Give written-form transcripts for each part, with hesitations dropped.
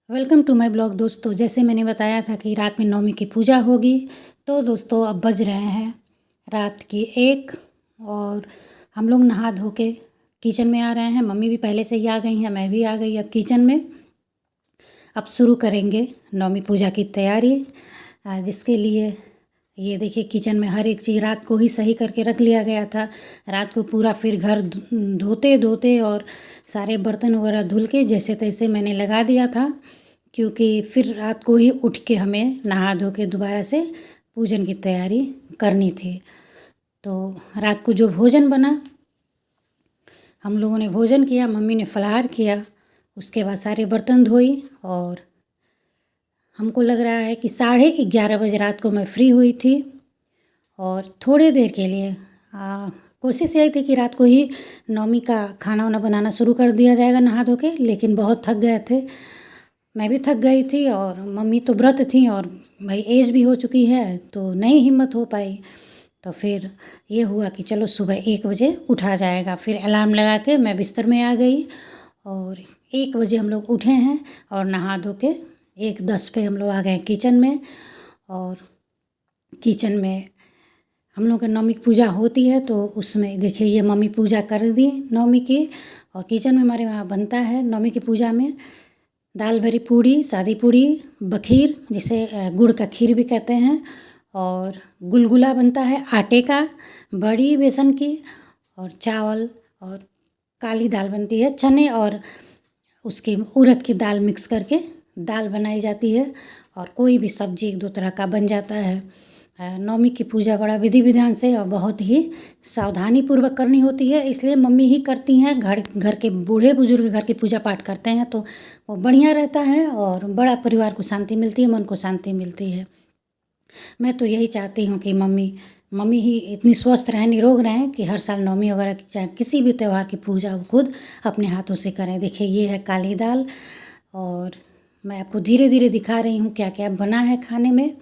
Welcome to my blog. दोस्तों, जैसे मैंने बताया था कि रात में नवमी की पूजा होगी, तो दोस्तों अब बज रहे हैं रात की 1 और हम लोग नहा धो के किचन में आ रहे हैं। मम्मी भी पहले से ही आ गई हैं, मैं भी आ गई अब किचन में। अब शुरू करेंगे नवमी पूजा की तैयारी, जिसके लिए ये देखिए किचन में हर एक चीज़ रात को ही सही करके रख लिया गया था। रात को पूरा फिर घर धोते धोते और सारे बर्तन वगैरह धुल के जैसे तैसे मैंने लगा दिया था, क्योंकि फिर रात को ही उठ के हमें नहा धो के दोबारा से पूजन की तैयारी करनी थी। तो रात को जो भोजन बना, हम लोगों ने भोजन किया, मम्मी ने फलाहार किया, उसके बाद सारे बर्तन धोई और हमको लग रहा है कि 11:30 बजे रात को मैं फ्री हुई थी। और थोड़ी देर के लिए कोशिश यही थी कि रात को ही नवमी का खाना वाना बनाना शुरू कर दिया जाएगा नहा धो के, लेकिन बहुत थक गए थे, मैं भी थक गई थी और मम्मी तो व्रत थी और भाई एज भी हो चुकी है तो नहीं हिम्मत हो पाई। तो फिर ये हुआ कि चलो सुबह 1 बजे उठा जाएगा। फिर अलार्म लगा के मैं बिस्तर में आ गई और 1 बजे हम लोग उठे हैं और नहा धो के 1:10 पे हम लोग आ गए किचन में। और किचन में हम लोग का नवमी की पूजा होती है, तो उसमें देखिए ये मम्मी पूजा कर दी नवमी की। और किचन में हमारे वहाँ बनता है नवमी की पूजा में दाल भरी पूड़ी, सादी पूड़ी, बखीर जिसे गुड़ का खीर भी कहते हैं, और गुलगुला बनता है आटे का, बड़ी बेसन की, और चावल और काली दाल बनती है, चने और उसकी उड़द की दाल मिक्स करके दाल बनाई जाती है। और कोई भी सब्जी 1-2 तरह का बन जाता है। नवमी की पूजा बड़ा विधि विधान से और बहुत ही सावधानी पूर्वक करनी होती है, इसलिए मम्मी ही करती हैं। घर के बूढ़े बुजुर्ग घर की पूजा पाठ करते हैं तो वो बढ़िया रहता है और बड़ा परिवार को शांति मिलती है, मन को शांति मिलती है। मैं तो यही चाहती हूँ कि मम्मी ही इतनी स्वस्थ रहें, निरोग रहें कि हर साल नवमी वगैरह की चाहे किसी भी त्यौहार की पूजा वो खुद अपने हाथों से करें। देखिए ये है काली दाल और मैं आपको धीरे धीरे दिखा रही हूँ क्या क्या बना है खाने में।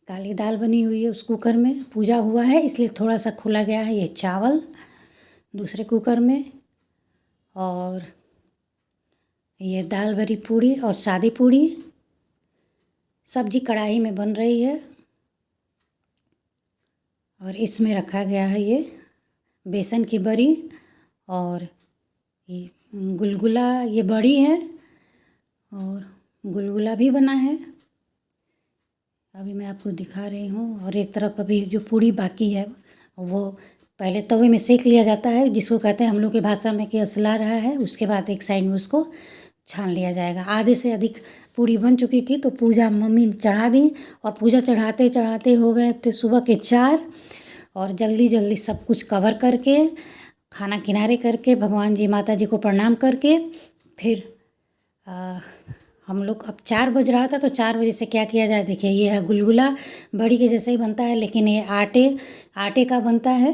काली दाल बनी हुई है, उस कुकर में पूजा हुआ है इसलिए थोड़ा सा खुला गया है। ये चावल दूसरे कुकर में, और ये दाल भरी पूड़ी और सादी पूड़ी। सब्जी कढ़ाई में बन रही है और इसमें रखा गया है ये बेसन की बड़ी और ये गुलगुला, ये बड़ी है और गुलगुला भी बना है, अभी मैं आपको दिखा रही हूँ। और एक तरफ अभी जो पूड़ी बाकी है वो पहले तवे में सेक लिया जाता है, जिसको कहते हैं हम लोग की भाषा में कि असला रहा है। उसके बाद एक साइड में उसको छान लिया जाएगा। आधे से अधिक पूड़ी बन चुकी थी तो पूजा मम्मी चढ़ा दी और पूजा चढ़ाते चढ़ाते हो गए थे सुबह के 4। और जल्दी जल्दी सब कुछ कवर करके खाना किनारे करके भगवान जी माता जी को प्रणाम करके फिर हम लोग अब 4 बज रहा था तो 4 बजे से क्या किया जाए। देखिए ये है गुलगुला, बड़ी के जैसे ही बनता है लेकिन ये आटे का बनता है,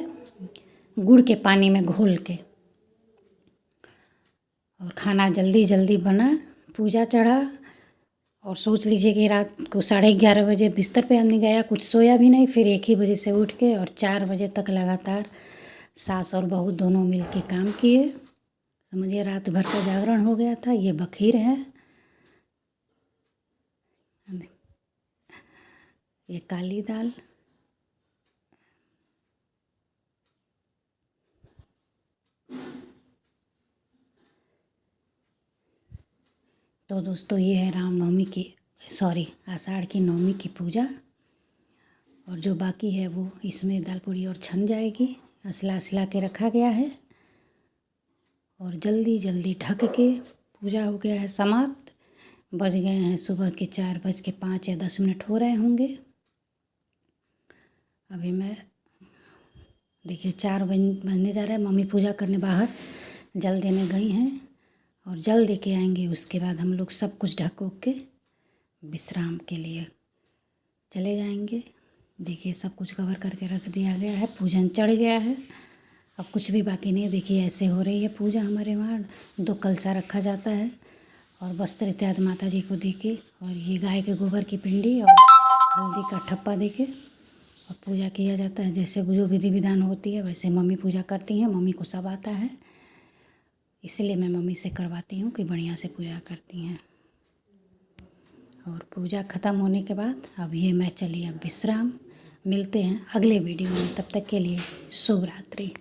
गुड़ के पानी में घोल के। और खाना जल्दी जल्दी बना, पूजा चढ़ा और सोच लीजिए कि रात को 11:30 बजे बिस्तर पे हमने गया, कुछ सोया भी नहीं। फिर 1 ही बजे से उठ के और 4 बजे तक लगातार सास और बहू दोनों मिल के काम किए। समझिए रात भर का जागरण हो गया था। ये बखीर है, ये काली दाल, तो दोस्तों ये है आषाढ़ की नवमी की पूजा। और जो बाकी है वो इसमें दाल पूड़ी और छन जाएगी। असला के रखा गया है और जल्दी जल्दी ढक के पूजा हो गया है समाप्त। बज गए हैं सुबह के 4:05 या 10 मिनट हो रहे होंगे। अभी मैं देखिए 4 बजने जा रहा है। मम्मी पूजा करने बाहर जल देने गई हैं और जल दे के आएंगे। उसके बाद हम लोग सब कुछ ढक उक के विश्राम के लिए चले जाएंगे। देखिए सब कुछ कवर करके रख दिया गया है, पूजन चढ़ गया है, अब कुछ भी बाकी नहीं। देखिए ऐसे हो रही है पूजा हमारे वहाँ। 2 कलशा रखा जाता है और वस्त्र इत्यादि माता जी को दे के, और ये गाय के गोबर की पिंडी और हल्दी का ठप्पा दे के और पूजा किया जाता है। जैसे जो विधि विधान होती है वैसे मम्मी पूजा करती हैं। मम्मी को सब आता है, इसलिए मैं मम्मी से करवाती हूँ कि बढ़िया से पूजा करती हैं। और पूजा ख़त्म होने के बाद अब ये मैं चली अब विश्राम। मिलते हैं अगले वीडियो में, तब तक के लिए शुभ रात्रि।